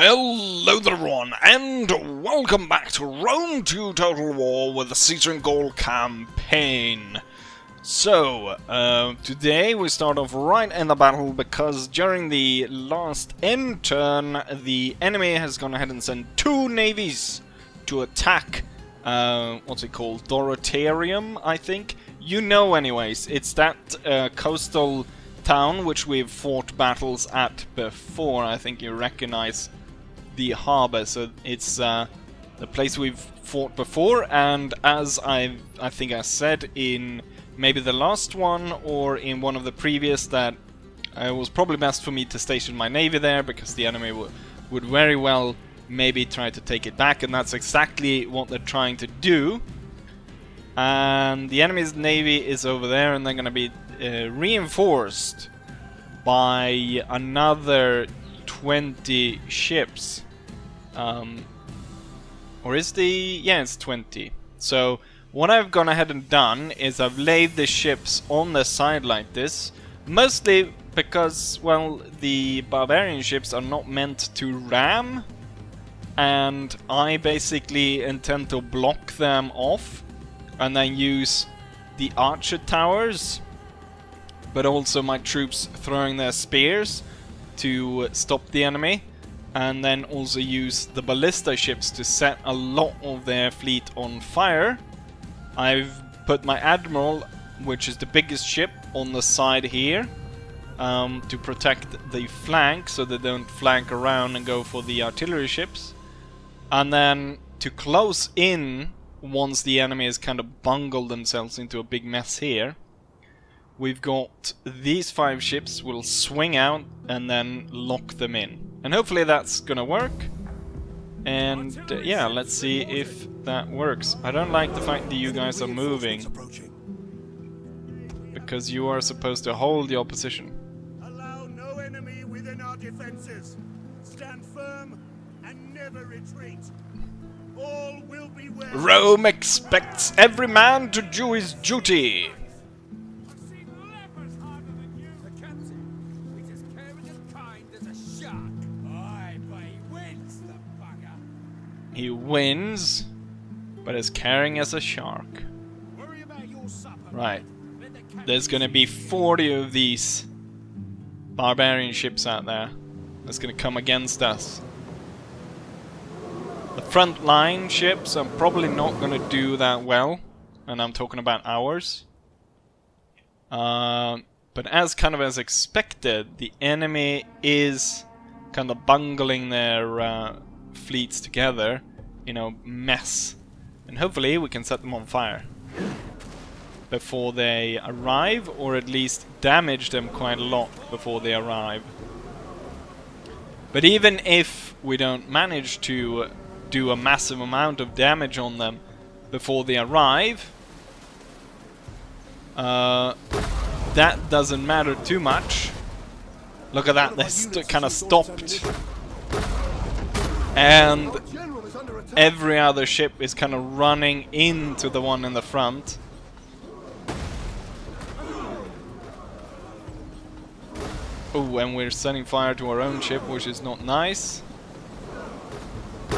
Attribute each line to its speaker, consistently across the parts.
Speaker 1: Hello there everyone, and welcome back to Rome 2 Total War with the Caesar and Gaul campaign. So, today we start off right in the battle because during the last end turn, the enemy has gone ahead and sent two navies to attack, what's it called, Dorotherium, I think? You know anyways, it's that coastal town which we've fought battles at before. I think you recognize the harbor, so it's the place we've fought before, and as I think I said in maybe the last one or in one of the previous, that it was probably best for me to station my navy there because the enemy would very well maybe try to take it back, and that's exactly what they're trying to do. And the enemy's navy is over there, and they're going to be reinforced by another 20 ships. Or is the... yeah, it's 20. So what I've gone ahead and done is I've laid the ships on the side like this, mostly because, well, the barbarian ships are not meant to ram, and I basically intend to block them off and then use the archer towers, but also my troops throwing their spears to stop the enemy, and then also use the ballista ships to set a lot of their fleet on fire. I've put my admiral, which is the biggest ship, on the side here to protect the flank so they don't flank around and go for the artillery ships, and then to close in once the enemy has kind of bungled themselves into a big mess here. We've got these 5 ships will swing out and then lock them in. And hopefully that's gonna work. And yeah, let's see if that works. I don't like the fact that you guys are moving, because you are supposed to hold your position.
Speaker 2: Allow no enemy within our defenses. Stand firm and never retreat. All will be well.
Speaker 1: Rome expects every man to do his duty. He wins, but is carrying as a shark. Right. There's gonna be 40 of these barbarian ships out there that's gonna come against us. The front line ships are probably not gonna do that well, and I'm talking about ours. But as kind of as expected, the enemy is kind of bungling their fleets together in a mess, and hopefully we can set them on fire before they arrive, or at least damage them quite a lot before they arrive. But even if we don't manage to do a massive amount of damage on them before they arrive, that doesn't matter too much. Look at that, they kind of stopped, and every other ship is kind of running into the one in the front. Oh, and we're setting fire to our own ship, which is not nice.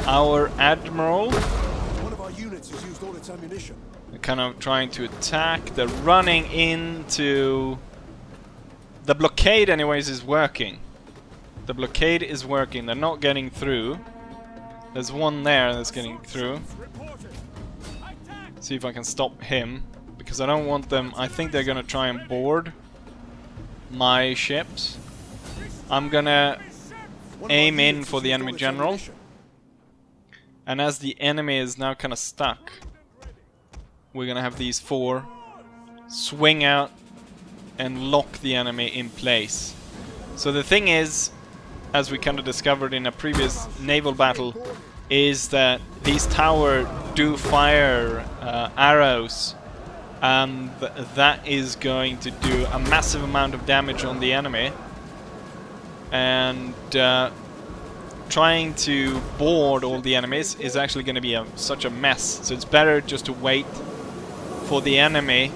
Speaker 1: Our admiral,
Speaker 2: One of our units has used all its ammunition.
Speaker 1: they're kind of trying to attack. They're running into... the blockade anyways is working. The blockade is working. They're not getting through. There's one there that's getting through. See if I can stop him, because I don't want them... I think they're gonna try and board my ships. I'm gonna aim in for the enemy general, and as the enemy is now kind of stuck, we're gonna have these 4 swing out and lock the enemy in place. So the thing is, as we kind of discovered in a previous naval battle, is that these towers do fire arrows, and that is going to do a massive amount of damage on the enemy, and trying to board all the enemies is actually going to be such a mess. So it's better just to wait for the enemy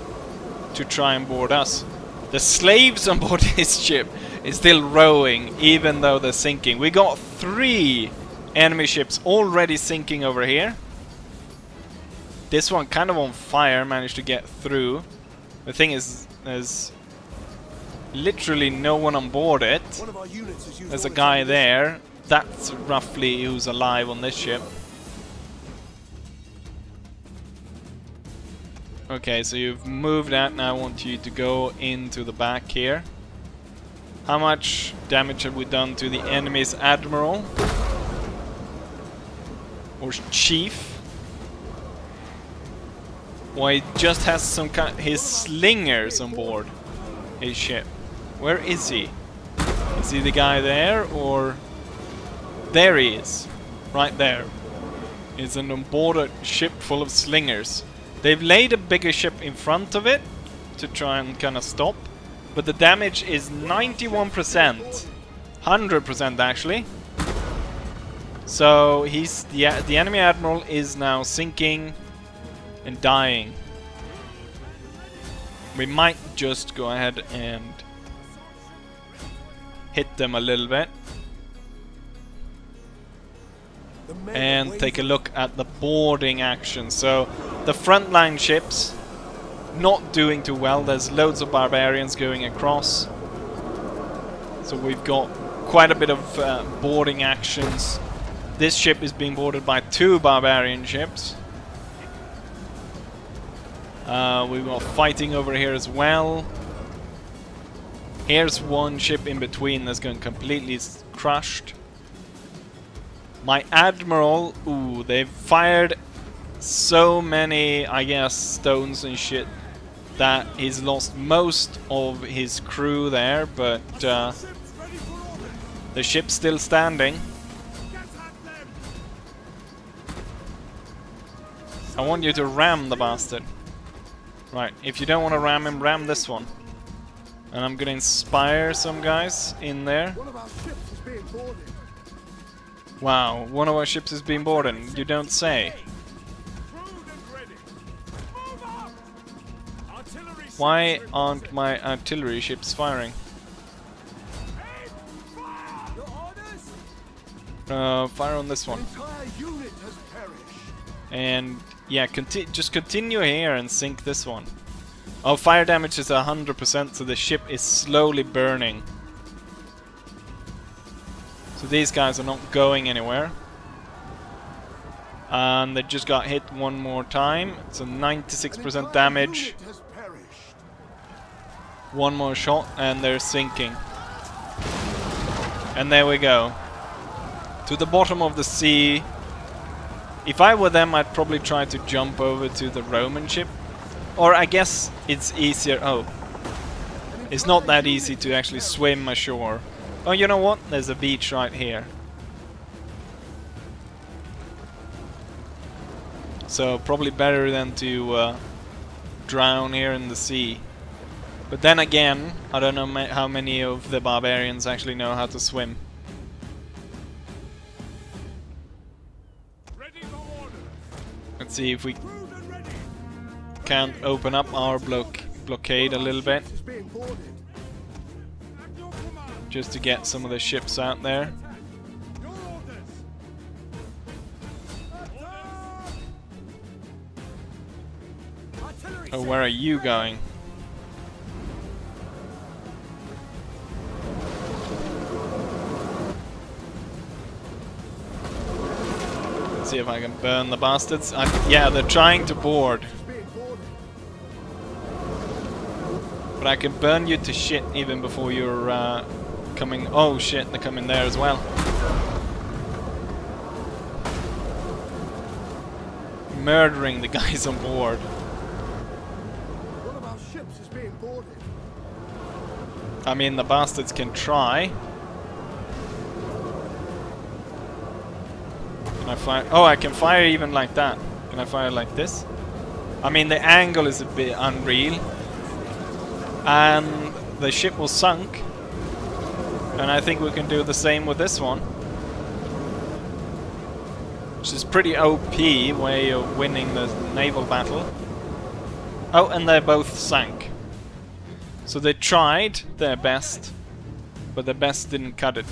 Speaker 1: to try and board us. The slaves on board this ship is still rowing, even though they're sinking. We got 3 enemy ships already sinking over here. This one kind of on fire, managed to get through. The thing is, there's literally no one on board it. There's a guy there. That's roughly who's alive on this ship. Okay, so you've moved that. Now I want you to go into the back here. How much damage have we done to the enemy's admiral? Or chief? Well, he just has some kind his slingers on board his ship. Where is he? Is he the guy there, or... There he is. Right there. It's an onboard ship full of slingers. They've laid a bigger ship in front of it to try and kind of stop. But the damage is 91%. 100% actually. So he's the enemy admiral is now sinking and dying. We might just go ahead and hit them a little bit. And take a look at the boarding action. So the frontline ships not doing too well. There's loads of barbarians going across. So we've got quite a bit of boarding actions. This ship is being boarded by 2 barbarian ships. We've got fighting over here as well. Here's one ship in between that's going completely crushed. My admiral, ooh, they've fired so many, I guess, stones and shit that he's lost most of his crew there, but the ship's still standing. I want you to ram the bastard. Right, if you don't want to ram him, ram this one. And I'm gonna inspire some guys in there. Wow, one of our ships is being boarded. You don't say. Why aren't my artillery ships firing? Fire on this one. And yeah, just continue here and sink this one. Oh, fire damage is 100%, so the ship is slowly burning. So these guys are not going anywhere. And they just got hit one more time. So 96% damage. One more shot and they're sinking. And there we go. To the bottom of the sea. If I were them, I'd probably try to jump over to the Roman ship. Or I guess it's easier. Oh. It's not that easy to actually swim ashore. Oh, you know what? There's a beach right here. So probably better than to drown here in the sea. But then again, I don't know how many of the barbarians actually know how to swim. Let's see if we can't open up our blockade a little bit. Just to get some of the ships out there. Oh, where are you going? Let's see if I can burn the bastards. Yeah, they're trying to board. But I can burn you to shit even before you're coming. Oh shit, they're coming there as well. Murdering the guys on board.
Speaker 2: One of our ships is being boarded.
Speaker 1: I mean, the bastards can try. Can I fire? Oh, I can fire even like that. Can I fire like this? I mean, the angle is a bit unreal. And the ship was sunk. And I think we can do the same with this one. Which is pretty OP way of winning the naval battle. Oh, and they both sank. So they tried their best. but the best didn't cut it.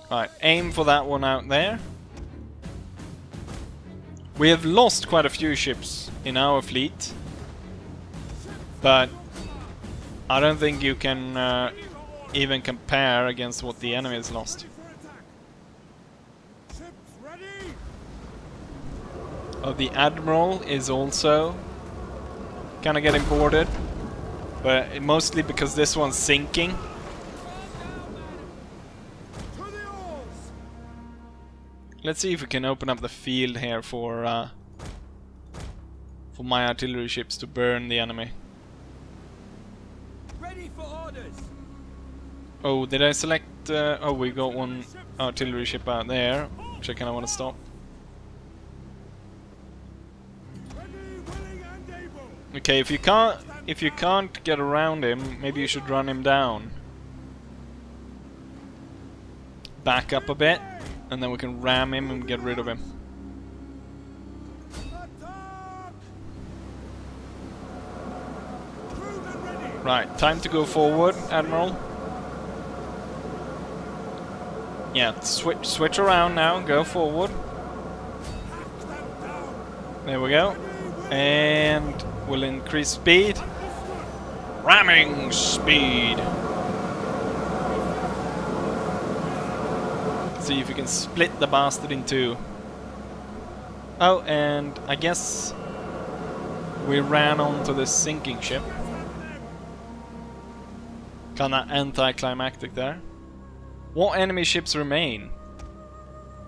Speaker 1: Alright, aim for that one out there. We have lost quite a few ships in our fleet, but I don't think you can even compare against what the enemy has lost. Oh, the Admiral is also kind of getting boarded, but mostly because this one's sinking. Let's see if we can open up the field here for my artillery ships to burn the enemy.
Speaker 2: Ready for orders.
Speaker 1: Oh, did I select? Oh, we got one artillery ship out there, which I kind of want to stop. Okay, if you can't get around him, maybe you should run him down. Back up a bit, and then we can ram him and get rid of him. Right, time to go forward, Admiral. Yeah, switch around now, go forward. There we go. And we'll increase speed. Ramming speed. See if we can split the bastard in two. Oh, and I guess we ran onto the sinking ship. Kinda anticlimactic there. What enemy ships remain?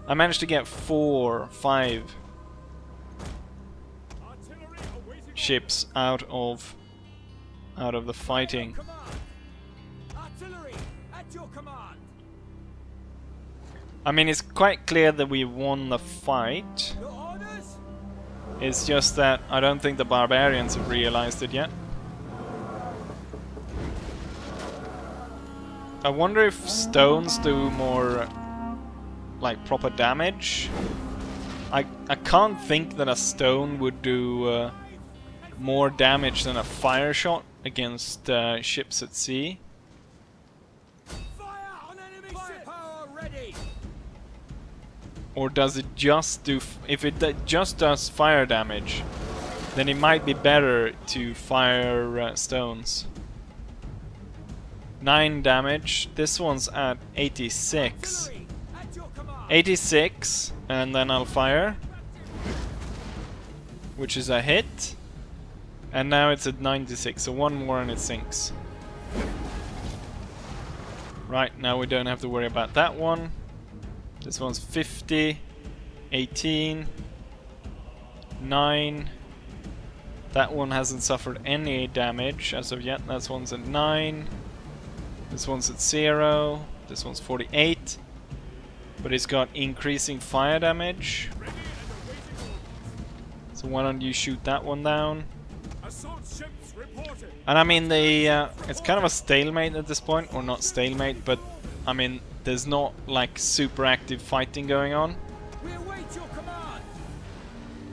Speaker 1: I managed to get 5 ships out of the fighting. I mean, it's quite clear that we won the fight. It's just that I don't think the barbarians have realized it yet. I wonder if stones do more, like, proper damage. I can't think that a stone would do more damage than a fire shot against ships at sea. Or does it just do... if it just does fire damage, then it might be better to fire stones. 9 damage. This one's at 86. 86, and then I'll fire, which is a hit. And now it's at 96, so one more and it sinks. Right, now we don't have to worry about that one. This one's 50, 18, 9. That one hasn't suffered any damage as of yet. That one's at 9. This one's at 0. This one's 48. But it's got increasing fire damage. So why don't you shoot that one down? And I mean, it's kind of a stalemate at this point. Or not stalemate, but I mean, there's not like super active fighting going on.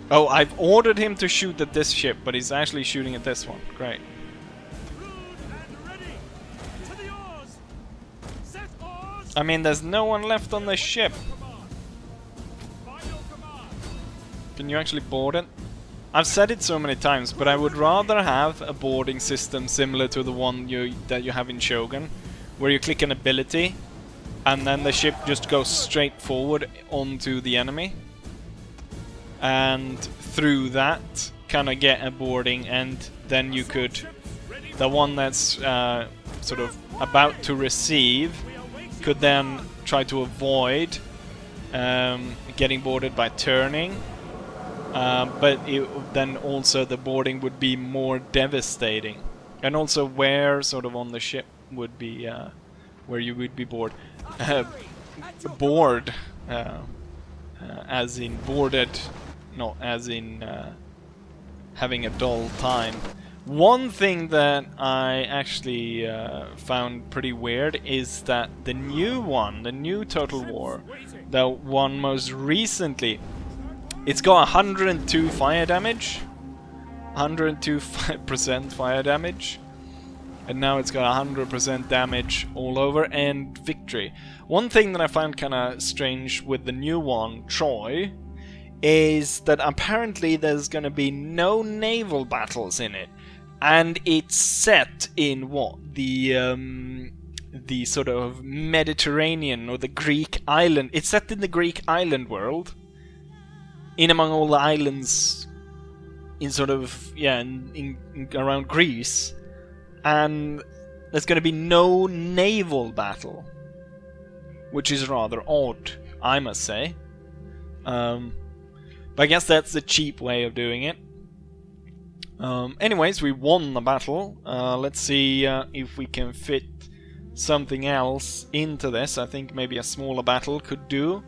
Speaker 1: Oh, I've ordered him to shoot at this ship, but he's actually shooting at this one. Great. I mean, there's no one left on the ship. Can you actually board it? I've said it so many times, but I would rather have a boarding system similar to the one that you have in Shogun, where you click an ability, and then the ship just goes straight forward onto the enemy. And through that, kind of get a boarding, and then you could... the one that's sort of about to receive could then try to avoid getting boarded by turning, but then also the boarding would be more devastating, and also where sort of on the ship would be where you would be bored, as in boarded, not as in having a dull time. One thing that I actually found pretty weird is that the new Total War, the one most recently, it's got 102 fire damage, 102% fire damage, and now it's got 100% damage all over and victory. One thing that I find kind of strange with the new one, Troy, is that apparently there's going to be no naval battles in it, and it's set in what, the sort of Mediterranean or the Greek island. It's set in the Greek island world, in among all the islands in sort of, yeah, in around Greece, and there's going to be no naval battle, which is rather odd, I must say. But I guess that's the cheap way of doing it. Anyways, we won the battle. Let's see if we can fit something else into this. I think maybe a smaller battle could do,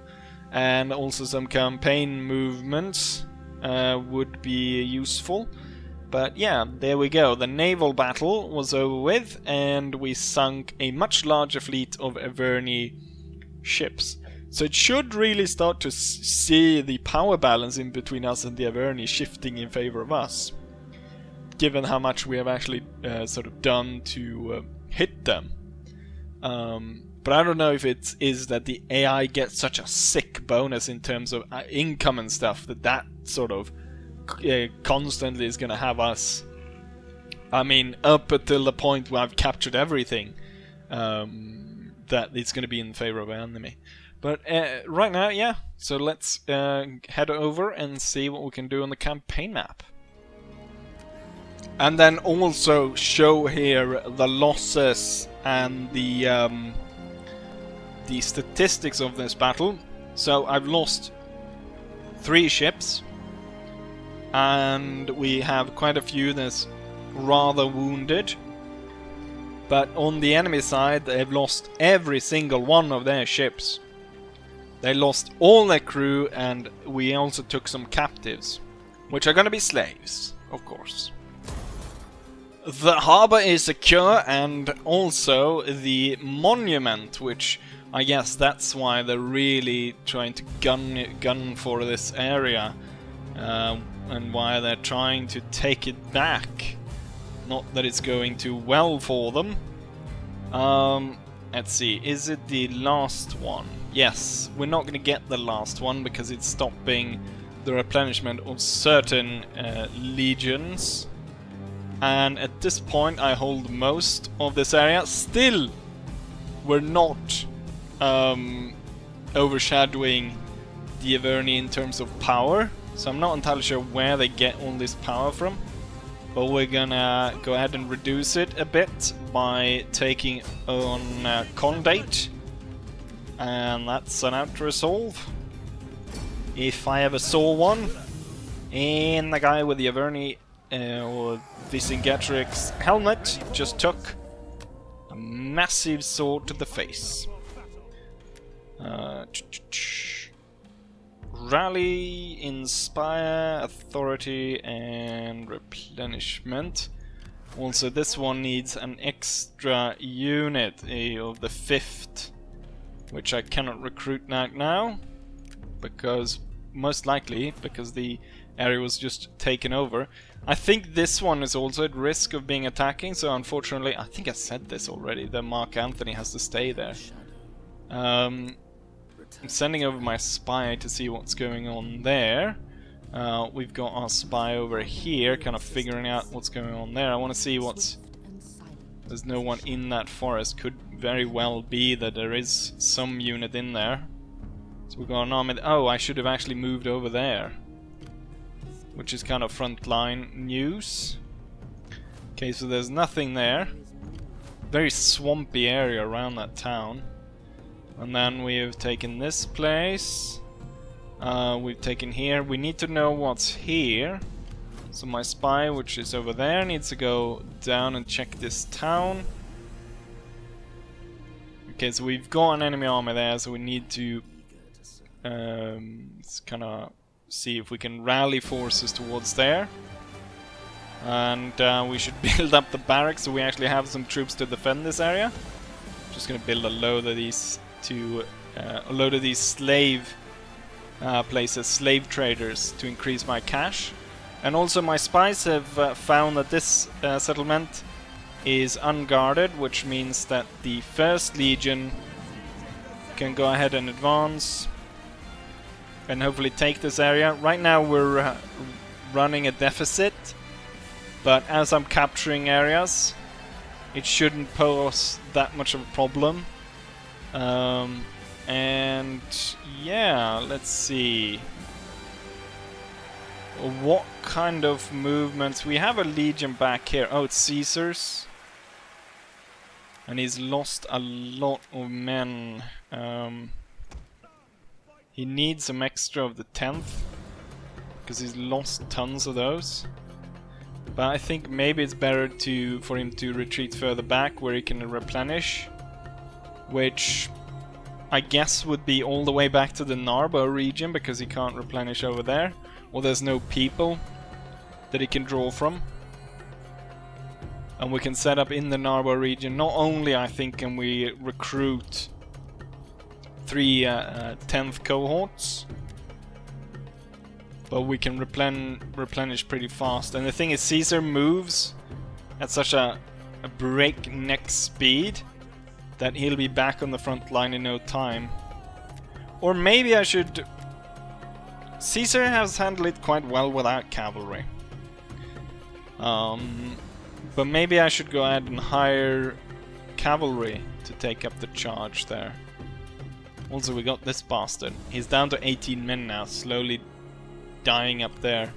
Speaker 1: and also some campaign movements would be useful. But yeah, there we go. The naval battle was over with, and we sunk a much larger fleet of Averni ships. So it should really start to see the power balance in between us and the Averni shifting in favor of us, given how much we have actually sort of done to hit them. But I don't know if it is that the AI gets such a sick bonus in terms of income and stuff that sort of constantly is going to have us, I mean, up until the point where I've captured everything, that it's going to be in favor of our enemy. But right now, yeah, so let's head over and see what we can do on the campaign map. And then also show here the losses and the statistics of this battle. So I've lost 3 ships, and we have quite a few that's rather wounded. But on the enemy side, they've lost every single one of their ships. They lost all their crew, and we also took some captives, which are gonna be slaves, of course. The harbor is secure, and also the monument, which I guess that's why they're really trying to gun for this area, and why they're trying to take it back. Not that it's going too well for them. Let's see, is it the last one? Yes, we're not going to get the last one because it's stopping the replenishment of certain legions. And at this point I hold most of this area. Still, we're not overshadowing the Averni in terms of power, so I'm not entirely sure where they get all this power from. But we're gonna go ahead and reduce it a bit by taking on Condate, and that's an out to resolve, if I ever saw one. And the guy with the Averni or Vicingetrix helmet just took a massive sword to the face. Rally, Inspire, Authority, and Replenishment. Also, this one needs an extra unit of the 5th, which I cannot recruit now, because most likely because the area was just taken over. I think this one is also at risk of being attacking, so unfortunately, I think I said this already, that Mark Anthony has to stay there. I'm sending over my spy to see what's going on there. We've got our spy over here, kind of figuring out what's going on there. I want to see what's... There's no one in that forest. Could very well be that there is some unit in there. So we've got an army... Oh, I should have actually moved over there, which is kind of frontline news. Okay, so there's nothing there. Very swampy area around that town. And then we have taken this place. We've taken here. We need to know what's here. So my spy, which is over there, needs to go down and check this town. Okay, so we've got an enemy army there, so we need to kind of see if we can rally forces towards there. And we should build up the barracks so we actually have some troops to defend this area. Just gonna build a load of these slave places, slave traders, to increase my cash. And also my spies have found that this settlement is unguarded, which means that the 1st Legion can go ahead and advance and hopefully take this area. Right now we're running a deficit, but as I'm capturing areas, it shouldn't pose that much of a problem. And yeah, let's see. What kind of movements? We have a Legion back here. Oh, it's Caesar's. And he's lost a lot of men. He needs some extra of the 10th, because he's lost tons of those. But I think maybe it's better for him to retreat further back where he can replenish, which I guess would be all the way back to the Narbo region, because he can't replenish over there, or there's no people that he can draw from. And we can set up in the Narbo region. Not only, I think, can we recruit 3 10th cohorts, but we can replenish pretty fast. And the thing is, Caesar moves at such a breakneck speed that he'll be back on the front line in no time. Or maybe I should... Caesar has handled it quite well without cavalry. But maybe I should go ahead and hire cavalry to take up the charge there. Also, we got this bastard. He's down to 18 men now, slowly dying up there.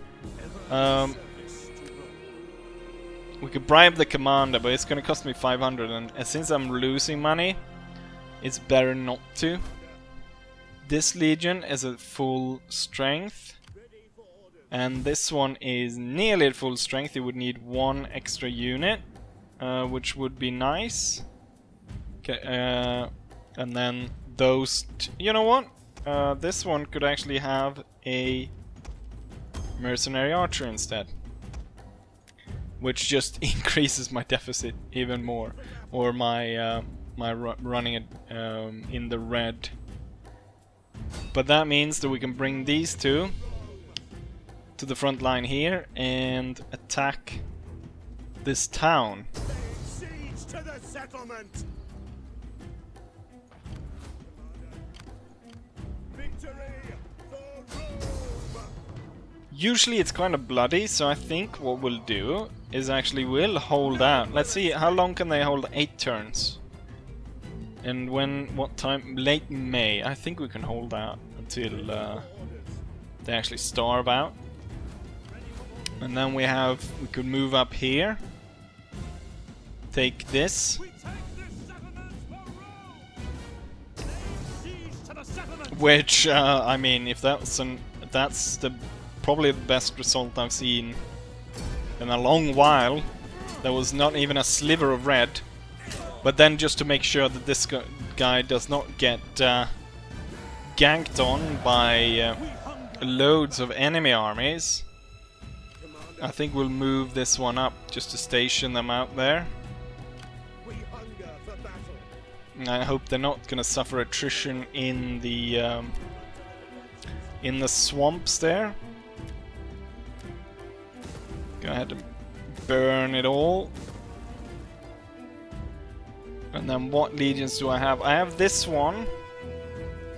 Speaker 1: We could bribe the commander, but it's gonna cost me 500, and since I'm losing money, it's better not to. This Legion is at full strength, and this one is nearly at full strength. It would need 1 extra unit, which would be nice. Okay, and then those... you know what? This one could actually have a mercenary archer instead, which just increases my deficit even more, or my running it in the red. But that means that we can bring these 2 to the front line here and attack this town.
Speaker 2: Siege to the settlement. Victory for Rome.
Speaker 1: Usually it's kind of bloody, so I think what we'll do is actually we'll hold out. Let's see, how long can they hold? 8 turns. And what time? Late May. I think we can hold out until they actually starve out. And then we could move up here. Take this. Which, I mean, if that's probably the best result I've seen in a long while. There was not even a sliver of red. But then, just to make sure that this guy does not get ganked on by loads of enemy armies, I think we'll move this one up just to station them out there. I hope they're not gonna suffer attrition in the swamps there. Go ahead and burn it all. And then what legions do I have? I have this one.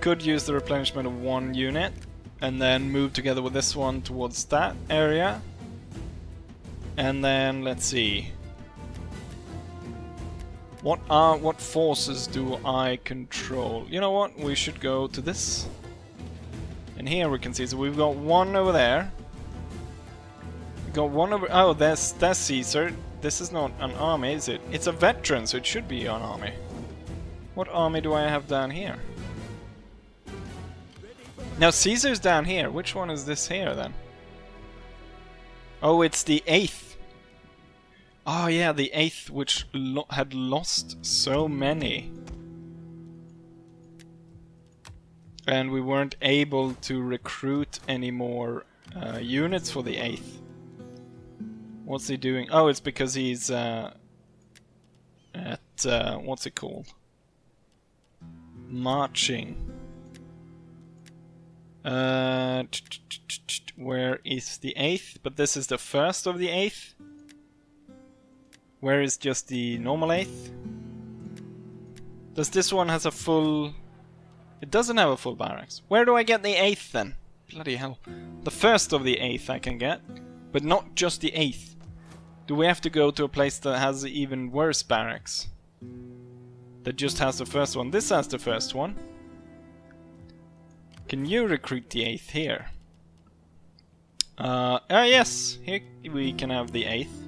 Speaker 1: Could use the replenishment of 1 unit. And then move together with this one towards that area. And then, let's see. What forces do I control? You know what? We should go to this. And here we can see, so we've got 1 over there. We got 1 over... oh, that's Caesar. This is not an army, is it? It's a veteran, so it should be an army. What army do I have down here? Now Caesar's down here. Which one is this here then? Oh, it's the 8th. Oh yeah, the 8th, which had lost so many. And we weren't able to recruit any more units for the 8th. What's he doing? Oh, it's because he's at what's it called? Marching. Where is the 8th? But this is the 1st of the 8th. Where is just the normal 8th? Does this one has a full... It doesn't have a full barracks. Where do I get the 8th then? Bloody hell. The first of the 8th I can get, but not just the 8th. Do we have to go to a place that has even worse barracks? That just has the first one. This has the first one. Can you recruit the 8th here? Yes, here we can have the 8th.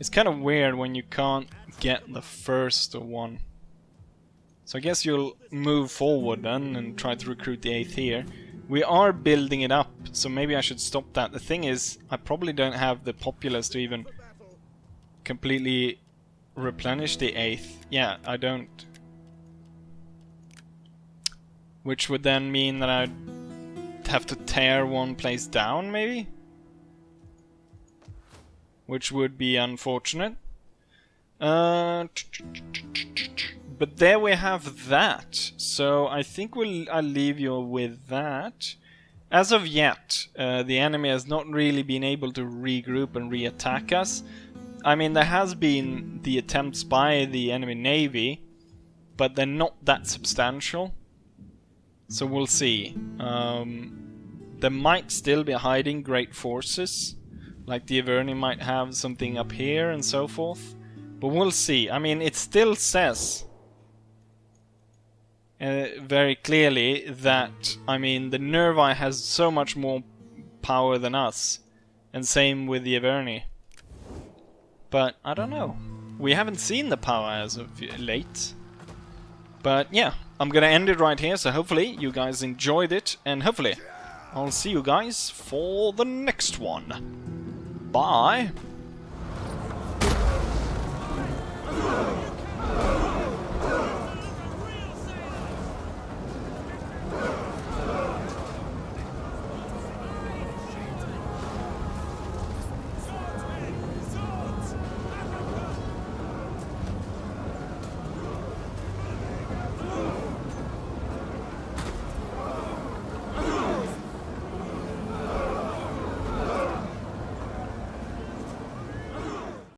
Speaker 1: It's kind of weird when you can't get the first one. So I guess you'll move forward then and try to recruit the 8th here. We are building it up, so maybe I should stop that. The thing is, I probably don't have the populace to even completely replenish the 8th. Yeah, I don't. Which would then mean that I'd have to tear one place down, maybe? Which would be unfortunate. But there we have that. So I think I'll leave you with that. As of yet, the enemy has not really been able to regroup and re-attack us. I mean, there has been the attempts by the enemy navy, but they're not that substantial. So we'll see. There might still be hiding great forces, like the Averni might have something up here and so forth. But we'll see. I mean, it still says very clearly that, I mean, the Nervi has so much more power than us. And same with the Averni. But, I don't know. We haven't seen the power as of late. But, yeah. I'm gonna end it right here, so hopefully you guys enjoyed it. And hopefully I'll see you guys for the next one. Bye!